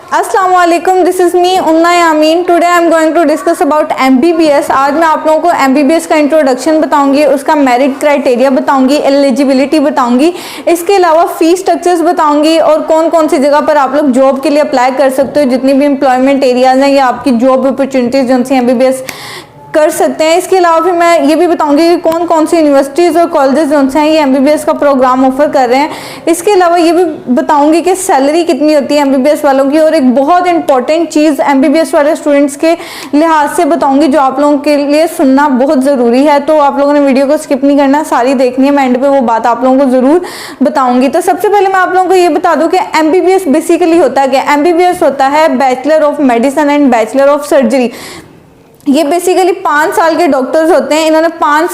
अस्सलाम वालेकुम, this is me Unna Yamin. Today I am going to discuss about MBBS। आज मैं आप लोगों को MBBS का इंट्रोडक्शन बताऊंगी, उसका मेरिट क्राइटेरिया बताऊंगी, एलिजिबिलिटी बताऊंगी, इसके अलावा फीस स्ट्रक्चर्स बताऊंगी और कौन कौन सी जगह पर आप लोग जॉब के लिए अप्लाई कर सकते हो। जितनी भी एम्प्लॉयमेंट एरियाज हैं या आपकी जॉब अपॉर्चुनिटीज़ जो सी MBBS कर सकते हैं। इसके अलावा फिर मैं ये भी बताऊंगी कि कौन कौन सी यूनिवर्सिटीज़ और कॉलेजेस जो हैं ये MBBS का प्रोग्राम ऑफर कर रहे हैं। इसके अलावा ये भी बताऊंगी कि सैलरी कितनी होती है MBBS वालों की, और एक बहुत इंपॉर्टेंट चीज़ MBBS वाले स्टूडेंट्स के लिहाज से बताऊंगी जो आप लोगों के लिए सुनना बहुत ज़रूरी है। तो आप लोगों ने वीडियो को स्किप नहीं करना, सारी देखनी है, मैं एंड पे वो बात आप लोगों को ज़रूर बताऊँगी। तो सबसे पहले मैं आप लोगों को ये बता दूँ कि MBBS बेसिकली होता है क्या। MBBS होता है bachelor of medicine and bachelor of surgery. ये बेसिकली 5 साल के डॉक्टर्स होते हैं। इन्होंने 5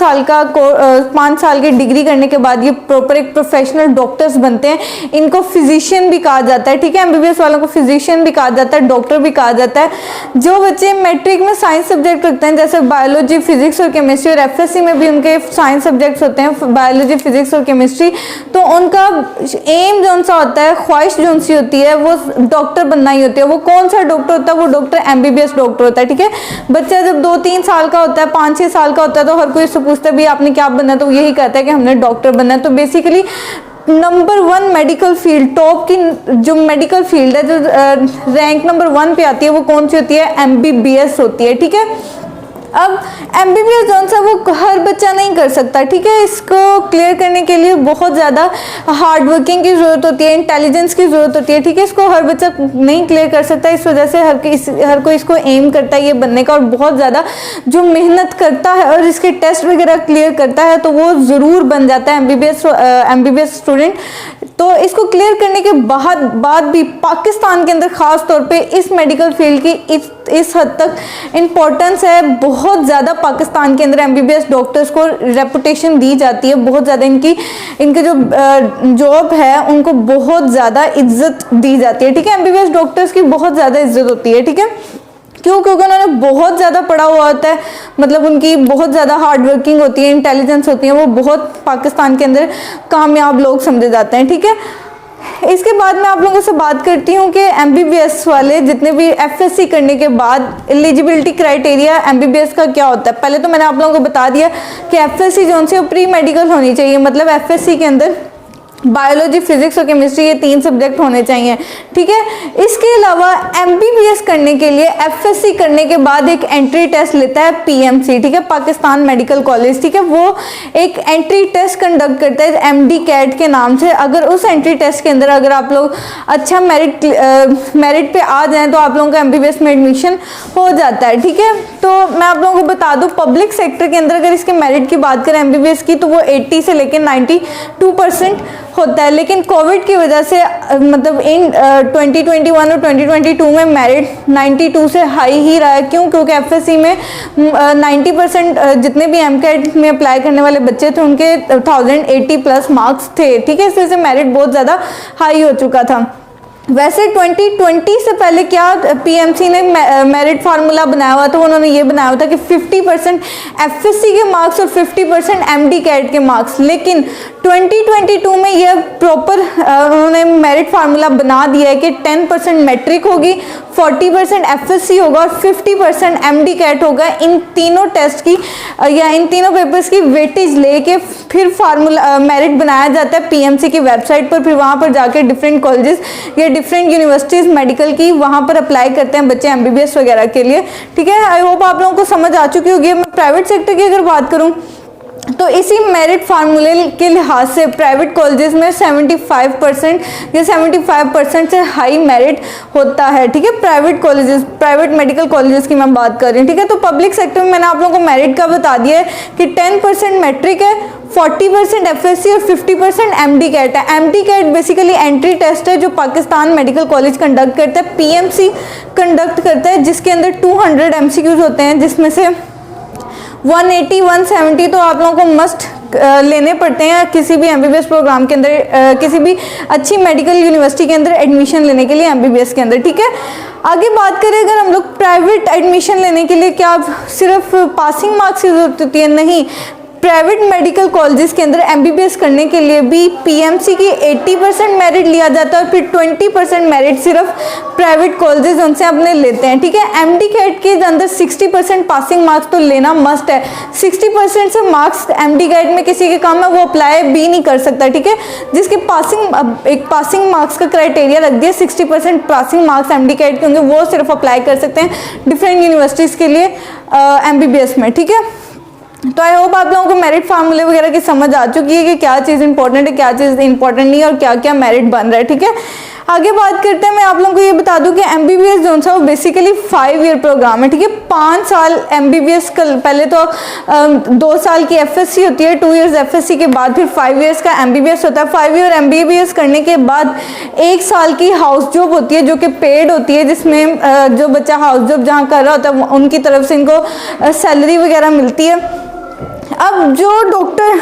साल की डिग्री करने के बाद ये प्रॉपर एक प्रोफेशनल डॉक्टर्स बनते हैं। इनको फिजिशियन भी कहा जाता है, ठीक है। MBBS वालों को फिजिशियन भी कहा जाता है, डॉक्टर भी कहा जाता है। जो बच्चे मैट्रिक में साइंस सब्जेक्ट रखते हैं जैसे बायोलॉजी, फिजिक्स और केमिस्ट्री, और FSC में भी उनके साइंस सब्जेक्ट्स होते हैं बायोलॉजी, फिजिक्स और केमिस्ट्री, तो उनका एम जो सा होता है, ख्वाहिश जो सी होती है वो डॉक्टर बनना ही होती है। वो कौन सा डॉक्टर होता है? वो डॉक्टर MBBS डॉक्टर होता है, ठीक है। बच्चा जब 2-3 साल का होता है, 5-6 साल का होता है, तो हर कोई इससे पूछता है भी आपने क्या बनना है, तो यही कहता है कि हमने डॉक्टर बनना है। तो basically number 1 medical field, top की जो मेडिकल फील्ड है, जो रैंक नंबर 1 पे आती है, वो कौन सी होती है? MBBS होती है, ठीक है। अब MBBS जो सा वो हर बच्चा नहीं कर सकता, ठीक है। इसको क्लियर करने के लिए बहुत ज़्यादा हार्ड वर्किंग की ज़रूरत होती है, इंटेलिजेंस की ज़रूरत होती है, ठीक है। इसको हर बच्चा नहीं क्लियर कर सकता, इस वजह से हर कोई इसको एम करता है ये बनने का, और बहुत ज़्यादा जो मेहनत करता है और इसके टेस्ट वगैरह क्लियर करता है तो वो ज़रूर बन जाता है MBBS स्टूडेंट। तो इसको क्लियर करने के बाद भी पाकिस्तान के अंदर ख़ास तौर पे इस मेडिकल फील्ड की इस हद तक इम्पोर्टेंस है, बहुत ज़्यादा पाकिस्तान के अंदर MBBS डॉक्टर्स को रेपुटेशन दी जाती है, बहुत ज़्यादा इनके जो जॉब है उनको बहुत ज़्यादा इज्जत दी जाती है, ठीक है। MBBS डॉक्टर्स की बहुत ज़्यादा इज्जत होती है, ठीक है। क्यों? क्योंकि उन्होंने बहुत ज़्यादा पढ़ा हुआ होता है, मतलब उनकी बहुत ज़्यादा हार्ड वर्किंग होती है, इंटेलिजेंस होती है, वो बहुत पाकिस्तान के अंदर कामयाब लोग समझे जाते हैं, ठीक है। इसके बाद मैं आप लोगों से बात करती हूँ कि MBBS वाले जितने भी FSC करने के बाद एलिजिबिलिटी क्राइटेरिया MBBS का क्या होता है। पहले तो मैंने आप लोगों को बता दिया कि FSC जो सी प्री मेडिकल होनी चाहिए, मतलब FSC के अंदर बायोलॉजी, फिजिक्स और केमिस्ट्री ये 3 सब्जेक्ट होने चाहिए, ठीक है। इसके अलावा MBBS करने के लिए FSC करने के बाद एक एंट्री टेस्ट लेता है PMC, ठीक है, पाकिस्तान मेडिकल कॉलेज, ठीक है। वो एक एंट्री टेस्ट कंडक्ट करता है MD CAT के नाम से। अगर उस एंट्री टेस्ट के अंदर अगर आप लोग अच्छा मेरिट पे आ जाएं तो आप लोगों का MBBS में एडमिशन हो जाता है, ठीक है। तो मैं आप लोगों को बता दूँ पब्लिक सेक्टर के अंदर अगर इसके मेरिट की बात करें MBBS की, तो वो 80 से लेकर 92% होता है। लेकिन कोविड की वजह से मतलब इन 2021 और 2022 में मेरिट 92 से हाई ही रहा है। क्यों? क्योंकि FSC में 90% जितने भी MCAT में अप्लाई करने वाले बच्चे थे उनके 1080 प्लस मार्क्स थे, ठीक है। इस वजह से मेरिट बहुत ज़्यादा हाई हो चुका था। वैसे 2020 से पहले क्या PMC ने मेरिट फार्मूला बनाया हुआ था, उन्होंने ये बनाया हुआ था कि 50% FSC के मार्क्स और 50% MD CAT के मार्क्स। लेकिन 2022 में यह प्रॉपर उन्होंने मेरिट फार्मूला बना दिया है कि 10% मैट्रिक होगी, 40% FSC होगा और 50% MD CAT होगा। इन तीनों टेस्ट की या इन तीनों पेपर्स की वेटेज लेके फिर फार्मूला मेरिट बनाया जाता है PMC की वेबसाइट पर। फिर वहाँ पर जाके डिफरेंट कॉलेजेस या डिफरेंट यूनिवर्सिटीज़ मेडिकल की वहाँ पर अप्लाई करते हैं बच्चे MBBS वगैरह के लिए, ठीक है। आई होप आप लोगों को समझ आ चुकी होगी। मैं प्राइवेट सेक्टर की अगर बात करूँ तो इसी मेरिट फार्मूले के लिहाज से प्राइवेट कॉलेजेस में 75% या 75% से हाई मेरिट होता है, ठीक है। प्राइवेट मेडिकल कॉलेजेस की मैं बात कर रही हूँ, ठीक है। तो पब्लिक सेक्टर में मैंने आप लोगों को मेरिट का बता दिया है कि 10% मैट्रिक है, 40% FSC और 50% MD CAT है। MD CAT basically entry test है जो पाकिस्तान मेडिकल कॉलेज कंडक्ट करता है, PMC कंडक्ट करता है, जिसके अंदर 200 MCQs होते हैं, जिसमें से 180, 170 तो आप लोगों को मस्ट लेने पड़ते हैं किसी भी MBBS प्रोग्राम के अंदर, किसी भी अच्छी मेडिकल यूनिवर्सिटी के अंदर एडमिशन लेने के लिए MBBS के अंदर, ठीक है। आगे बात करें अगर हम लोग प्राइवेट एडमिशन लेने के लिए, क्या सिर्फ पासिंग मार्क्स की जरूरत होती है? नहीं, प्राइवेट मेडिकल कॉलेजेस के अंदर एमबीबीएस करने के लिए भी पीएमसी की 80% मेरिट लिया जाता है और फिर 20% मेरिट सिर्फ प्राइवेट कॉलेजेस उनसे अपने लेते हैं, ठीक है। एमडी कैट के अंदर 60% पासिंग मार्क्स तो लेना मस्ट है। 60% से मार्क्स एमडी कैट में किसी के काम में वो अप्लाई भी नहीं कर सकता, ठीक है। जिसके एक पासिंग मार्क्स का क्राइटेरिया रख दिया 60% पासिंग मार्क्स एमडी कैट के होंगे, वो सिर्फ अप्लाई कर सकते हैं डिफरेंट यूनिवर्सिटीज़ के लिए एमबीबीएस में, ठीक है। तो आई होप आप लोगों को मेरिट फार्मूले वगैरह की समझ आ चुकी है कि क्या चीज़ इंपॉर्टेंट है, क्या चीज़ इंपॉर्टेंट नहीं है और क्या क्या मेरिट बन रहा है, ठीक है। आगे बात करते हैं, मैं आप लोगों को ये बता दूं कि एमबीबीएस जो सा वो बेसिकली 5 ईयर प्रोग्राम है, ठीक है। 5 साल एमबीबीएस पहले तो 2 साल की एफएससी होती है, 2 इयर्स एफएससी के बाद फिर 5 इयर्स का एमबीबीएस होता है। 5 ईयर एमबीबीएस करने के बाद 1 साल की हाउस जॉब होती है जो कि पेड होती है, जिसमें जो बच्चा हाउस जॉब जहाँ कर रहा होता है उनकी तरफ से इनको सैलरी वगैरह मिलती है। अब जो डॉक्टर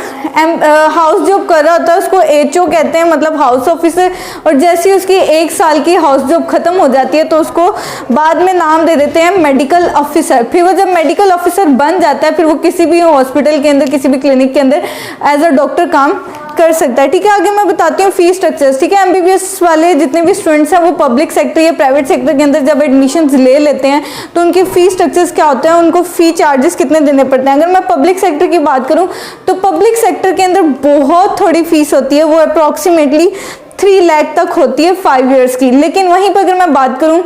हाउस जॉब कर रहा होता है उसको एचओ कहते हैं, मतलब हाउस ऑफिसर, और जैसे ही उसकी 1 साल की हाउस जॉब खत्म हो जाती है तो उसको बाद में नाम दे देते हैं मेडिकल ऑफिसर। फिर वो जब मेडिकल ऑफिसर बन जाता है फिर वो किसी भी हॉस्पिटल के अंदर, किसी भी क्लिनिक के अंदर एज अ डॉक्टर काम कर सकता है, ठीक है। आगे मैं बताती हूँ फीस स्ट्रक्चर्स, ठीक है। एमबीबीएस वाले जितने भी स्टूडेंट्स हैं वो पब्लिक सेक्टर या प्राइवेट सेक्टर के अंदर जब एडमिशन्स ले लेते हैं तो उनके फीस स्ट्रक्चर्स क्या होते हैं, उनको फी चार्जेस कितने देने पड़ते हैं। अगर मैं पब्लिक सेक्टर की बात करूँ तो पब्लिक सेक्टर के अंदर बहुत थोड़ी फीस होती है, वो अप्रॉक्सीमेटली 3 लाख तक होती है 5 ईयर्स की। लेकिन वहीं पर अगर मैं बात करूँ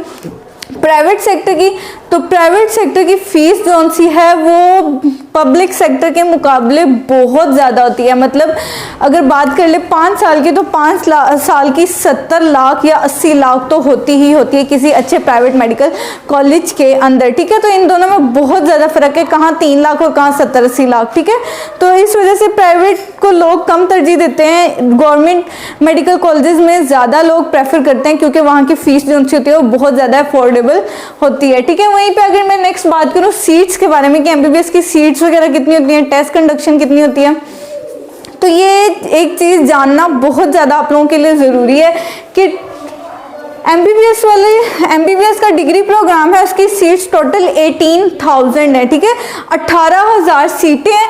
प्राइवेट सेक्टर की, तो प्राइवेट सेक्टर की फीस जो सी है वो पब्लिक सेक्टर के मुकाबले बहुत ज़्यादा होती है। मतलब अगर बात कर ले 5 साल की तो 5 साल की 70 लाख या 80 लाख तो होती ही होती है किसी अच्छे प्राइवेट मेडिकल कॉलेज के अंदर, ठीक है। तो इन दोनों में बहुत ज़्यादा फर्क है, कहाँ 3 लाख और कहाँ 70-80 लाख, ठीक है। तो इस वजह से प्राइवेट को लोग कम तरजीह देते हैं, गवर्नमेंट मेडिकल कॉलेजेस में ज़्यादा लोग प्रेफर करते हैं क्योंकि वहाँ की फीस जो होती है वो बहुत ज़्यादा अफोर्डेबल होती है, ठीक है। वहीं पे अगर मैं नेक्स्ट बात करूँ सीट्स के बारे में कि एमबीबीएस की सीट्स वगैरह कितनी होती हैं, टेस्ट कंडक्शन कितनी होती है, तो ये एक चीज़ जानना बहुत ज़्यादा आप लोगों के लिए ज़रूरी है कि एमबीबीएस का डिग्री प्रोग्राम है, उसकी सीट्स टोटल 18,000 है, ठीक है। 18,000 सीटें हैं,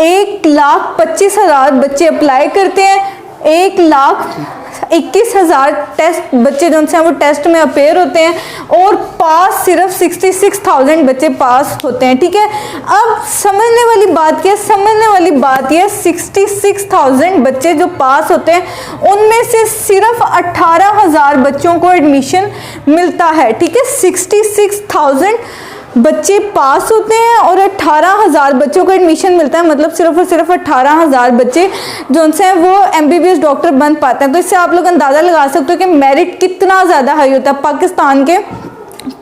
1,25,000 बच्चे अप्लाई करते हैं, 1,21,000 टेस्ट बच्चे जो हैं वो टेस्ट में अपेयर होते हैं और पास सिर्फ 66,000 बच्चे पास होते हैं, ठीक है। अब समझने वाली बात क्या है, समझने वाली बात यह 66,000 बच्चे जो पास होते हैं उनमें से सिर्फ 18,000 बच्चों को एडमिशन मिलता है, ठीक है। 66,000 बच्चे पास होते हैं और 18,000 बच्चों को एडमिशन मिलता है, मतलब सिर्फ और सिर्फ 18,000 बच्चे जो उनसे वो एमबीबीएस डॉक्टर बन पाते हैं। तो इससे आप लोग अंदाज़ा लगा सकते हो कि मेरिट कितना ज़्यादा हाई होता है। पाकिस्तान के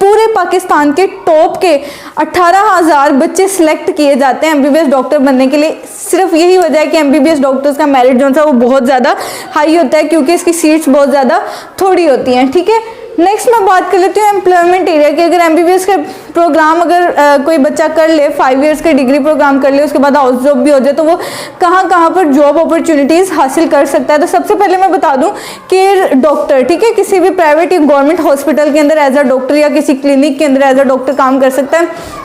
पूरे पाकिस्तान के टॉप के 18,000 बच्चे सिलेक्ट किए जाते हैं एमबीबीएस डॉक्टर बनने के लिए। सिर्फ यही वजह है कि एमबीबीएस डॉक्टर्स का मेरिट जो है वो बहुत ज़्यादा हाई होता है क्योंकि इसकी सीट्स बहुत ज़्यादा थोड़ी होती हैं, ठीक है। नेक्स्ट मैं बात कर लेती हूँ एम्प्लॉयमेंट एरिया की। अगर एमबीबीएस का प्रोग्राम अगर कोई बच्चा कर ले, 5 इयर्स का डिग्री प्रोग्राम कर ले, उसके बाद हाउस जॉब भी हो जाए तो वो कहाँ कहाँ पर जॉब अपॉर्चुनिटीज़ हासिल कर सकता है। तो सबसे पहले मैं बता दूं कि डॉक्टर, ठीक है, किसी भी प्राइवेट या गवर्नमेंट हॉस्पिटल के अंदर एज अ डॉक्टर या किसी क्लिनिक के अंदर एज अ डॉक्टर काम कर सकता है।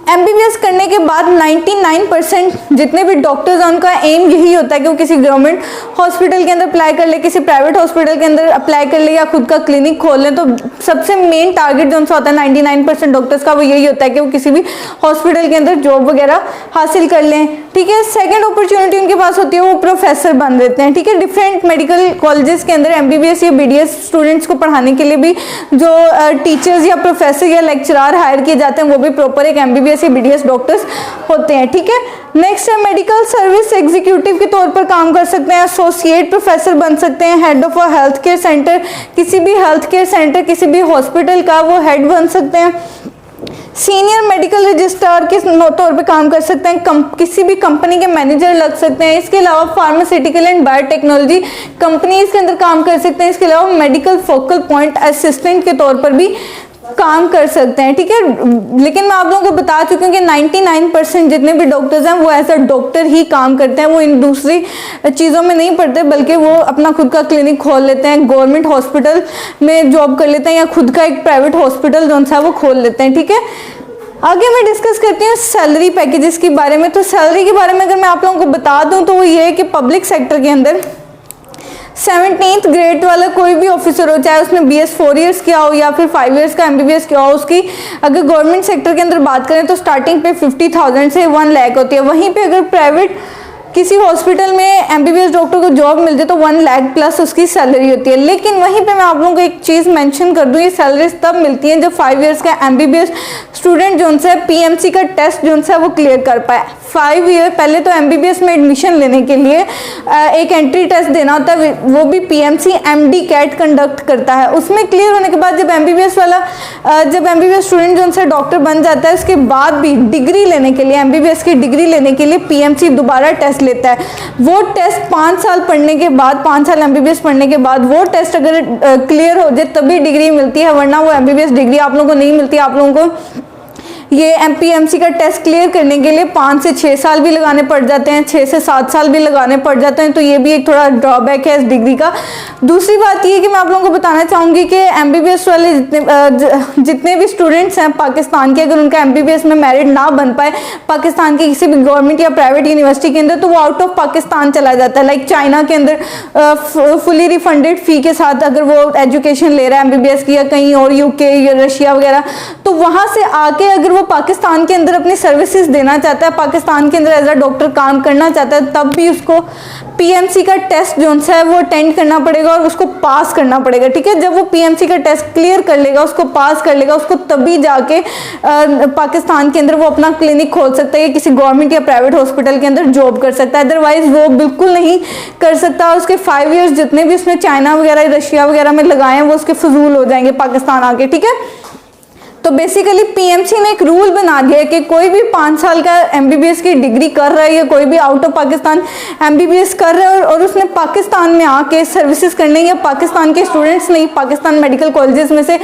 एमबीबीएस करने के बाद 99% जितने भी डॉक्टर्स हैं उनका एम यही होता है कि वो किसी गवर्नमेंट हॉस्पिटल के अंदर अप्लाई कर ले, किसी प्राइवेट हॉस्पिटल के अंदर अप्लाई कर ले या खुद का क्लिनिक खोल लें। तो सबसे मेन टारगेट जो उनका होता है 99% डॉक्टर्स का वो यही होता है कि वो किसी भी हॉस्पिटल के अंदर जॉब वगैरह हासिल कर लें, ठीक है। सेकेंड अपॉर्चुनिटी उनके पास होती है वो प्रोफेसर बन देते हैं, ठीक है। डिफरेंट मेडिकल कॉलेजेस के अंदर एमबीबीएस या बीडीएस स्टूडेंट्स को पढ़ाने के लिए भी जो टीचर्स या प्रोफेसर या लेक्चरार हायर किए जाते हैं वो भी प्रॉपर एक एमबीबीएस या बीडीएस डॉक्टर्स होते हैं, ठीक है। नेक्स्ट है मेडिकल सर्विस एग्जीक्यूटिव के तौर पर काम कर सकते हैं, एसोसिएट प्रोफेसर बन सकते हैं, head of a health care centre, किसी भी हेल्थ केयर सेंटर किसी भी हॉस्पिटल का वो हेड बन सकते हैं, सीनियर मेडिकल रजिस्ट्रार के तौर पे काम कर सकते हैं, किसी भी कंपनी के मैनेजर लग सकते हैं। इसके अलावा फार्मास्यूटिकल एंड बायोटेक्नोलॉजी कंपनीज के अंदर काम कर सकते हैं। इसके अलावा मेडिकल फोकल पॉइंट असिस्टेंट के तौर पर भी काम कर सकते हैं, ठीक है। लेकिन मैं आप लोगों को बता चुकी हूँ कि 99% जितने भी डॉक्टर्स हैं वो ऐसा डॉक्टर ही काम करते हैं, वो इन दूसरी चीज़ों में नहीं पढ़ते बल्कि वो अपना खुद का क्लिनिक खोल लेते हैं, गवर्नमेंट हॉस्पिटल में जॉब कर लेते हैं या खुद का एक प्राइवेट हॉस्पिटल जो है वो खोल लेते हैं, ठीक है। आगे मैं डिस्कस करती हूँ सैलरी पैकेजेस के बारे में। तो सैलरी के बारे में अगर मैं आप लोगों को बता दूँ तो वो ये है कि पब्लिक सेक्टर के अंदर 17th ग्रेड वाला कोई भी ऑफिसर हो, चाहे उसने BS 4 ईयर्स किया हो या फिर 5 ईयर्स का MBBS किया हो, उसकी अगर गवर्नमेंट सेक्टर के अंदर बात करें तो स्टार्टिंग पे 50,000 से 1 लाख होती है। वहीं पे अगर प्राइवेट किसी हॉस्पिटल में MBBS डॉक्टर को जॉब मिल जाए तो 1 लाख प्लस उसकी सैलरी होती है। लेकिन वहीं पे मैं आप लोगों को एक चीज़ मेंशन कर दूँ, ये सैलरीज तब मिलती हैं जब 5 ईयर्स का MBBS स्टूडेंट जो उनसे PMC का टेस्ट जो उनसे वो क्लियर कर पाए। 5 ईयर पहले तो MBBS में एडमिशन लेने के लिए एक एंट्री टेस्ट देना होता है, वो भी PMC MD कैट कंडक्ट करता है। उसमें क्लियर होने के बाद जब MBBS स्टूडेंट जो उनसे डॉक्टर बन जाता है, उसके बाद भी डिग्री लेने के लिए, MBBS की डिग्री लेने के लिए PMC दोबारा टेस्ट लेता है। वो टेस्ट 5 साल पढ़ने के बाद, 5 साल MBBS पढ़ने के बाद वो टेस्ट अगर क्लियर हो जाए तभी डिग्री मिलती है, वरना वो MBBS डिग्री आप लोगों को नहीं मिलती। आप लोगों को ये PMC का टेस्ट क्लियर करने के लिए 5 से 6 साल भी लगाने पड़ जाते हैं, 6 से 7 साल भी लगाने पड़ जाते हैं। तो ये भी एक थोड़ा ड्रॉबैक है इस डिग्री का। दूसरी बात ये कि मैं आप लोगों को बताना चाहूँगी कि MBBS वाले जितने भी स्टूडेंट्स हैं पाकिस्तान के, अगर उनका MBBS में मेरिट ना बन पाए पाकिस्तान की किसी भी गवर्नमेंट या प्राइवेट यूनिवर्सिटी के अंदर, तो वो आउट ऑफ पाकिस्तान चला जाता है। लाइक चाइना के अंदर फुली रिफंडेड फ़ी के साथ अगर वो एजुकेशन ले रहा है MBBS की, या कहीं और UK या रशिया वगैरह, तो वहाँ से आके अगर पाकिस्तान के अंदर अपनी सर्विसेज देना चाहता है, पाकिस्तान के अंदर एज अ डॉक्टर काम करना चाहता है, तब भी उसको PMC का टेस्ट जो है वो अटेंड करना पड़ेगा और उसको पास करना पड़ेगा। ठीक है, जब वो PMC का टेस्ट क्लियर कर लेगा, उसको पास कर लेगा, उसको तभी जाके पाकिस्तान के अंदर वो अपना क्लिनिक खोल सकता है, किसी गवर्नमेंट या प्राइवेट हॉस्पिटल के अंदर जॉब कर सकता है। अदरवाइज वो बिल्कुल नहीं कर सकता। उसके 5 ईयर्स जितने भी उसने चाइना वगैरह, रशिया वगैरह में लगाए हैं, वो उसके फजूल हो जाएंगे पाकिस्तान आके। ठीक है, तो बेसिकली PMC ने एक रूल बना दिया है कि कोई भी 5 साल का MBBS की डिग्री कर रहा है या कोई भी आउट ऑफ पाकिस्तान MBBS कर रहा है और उसने पाकिस्तान में आके सर्विसेज करने, या पाकिस्तान के स्टूडेंट्स नहीं, पाकिस्तान मेडिकल कॉलेजेस में से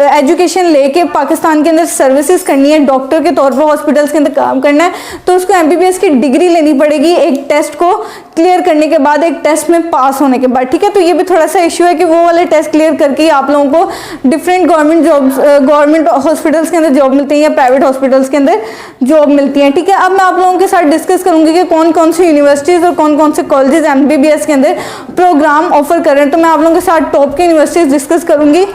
एजुकेशन लेके पाकिस्तान के अंदर सर्विसेज करनी है, डॉक्टर के तौर पर हॉस्पिटल्स के अंदर काम करना है, तो उसको MBBS की डिग्री लेनी पड़ेगी एक टेस्ट को क्लियर करने के बाद, एक टेस्ट में पास होने के बाद। ठीक है, तो ये भी थोड़ा सा इशू है कि वो वाले टेस्ट क्लियर करके ही आप लोगों को डिफरेंट गवर्नमेंट हॉस्पिटल्स के अंदर जॉब मिलती है या प्राइवेट हॉस्पिटल्स के अंदर जॉब मिलती है। ठीक है, अब मैं आप लोगों के साथ डिस्कस करूंगी कि कौन कौन सी यूनिवर्सिटीज़ और कौन कौन से कॉलेजेस MBBS के अंदर प्रोग्राम ऑफर कर रहे हैं। तो मैं आप लोगों के साथ टॉप की यूनिवर्सिटीज़ डिस्कस करूंगी।